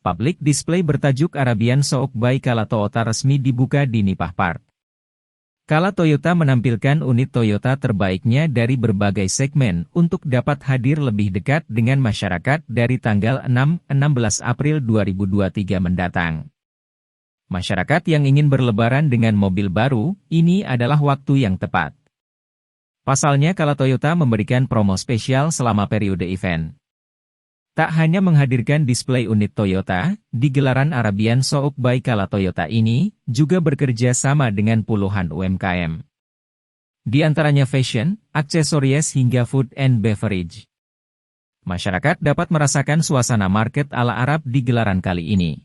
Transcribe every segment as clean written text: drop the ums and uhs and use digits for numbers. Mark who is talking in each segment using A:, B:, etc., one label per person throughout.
A: Public display bertajuk Arabian Souk by Kala Toyota resmi dibuka di Nipah Park. Kala Toyota menampilkan unit Toyota terbaiknya dari berbagai segmen untuk dapat hadir lebih dekat dengan masyarakat dari tanggal 6-16 April 2023 mendatang. Masyarakat yang ingin berlebaran dengan mobil baru, ini adalah waktu yang tepat. Pasalnya Kala Toyota memberikan promo spesial selama periode event. Tak hanya menghadirkan display unit Toyota, di gelaran Arabian Souk by Kala Toyota ini, juga bekerja sama dengan puluhan UMKM. Di antaranya fashion, aksesoris hingga food and beverage. Masyarakat dapat merasakan suasana market ala Arab di gelaran kali ini.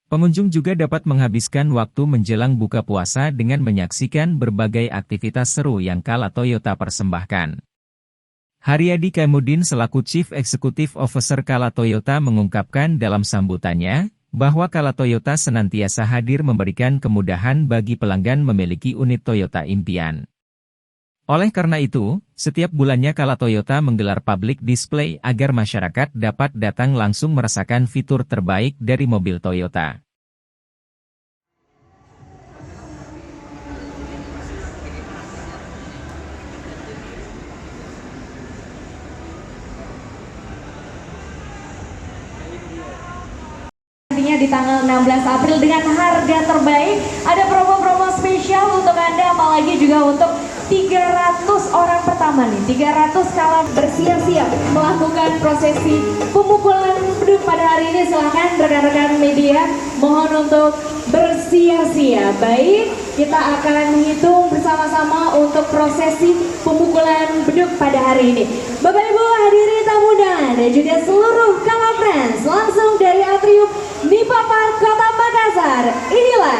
A: Pengunjung juga dapat menghabiskan waktu menjelang buka puasa dengan menyaksikan berbagai aktivitas seru yang Kala Toyota persembahkan. Haryadi Kamudin selaku Chief Executive Officer Kala Toyota mengungkapkan dalam sambutannya, bahwa Kala Toyota senantiasa hadir memberikan kemudahan bagi pelanggan memiliki unit Toyota impian. Oleh karena itu, setiap bulannya Kala Toyota menggelar public display agar masyarakat dapat datang langsung merasakan fitur terbaik dari mobil Toyota.
B: Di tanggal 16 April dengan harga terbaik, ada promo-promo spesial untuk Anda, apalagi juga untuk 300 orang pertama nih, 300 Kala bersiap-siap melakukan prosesi pemukulan beduk pada hari ini. Silahkan rekan-rekan media, mohon untuk bersiap-siap. Baik, kita akan menghitung bersama-sama untuk prosesi pemukulan beduk pada hari ini. Bapak Ibu hadirin tamu undangan dan juga seluruh Kala Friends langsung dari atrium Nipah Park Kota Makassar. Inilah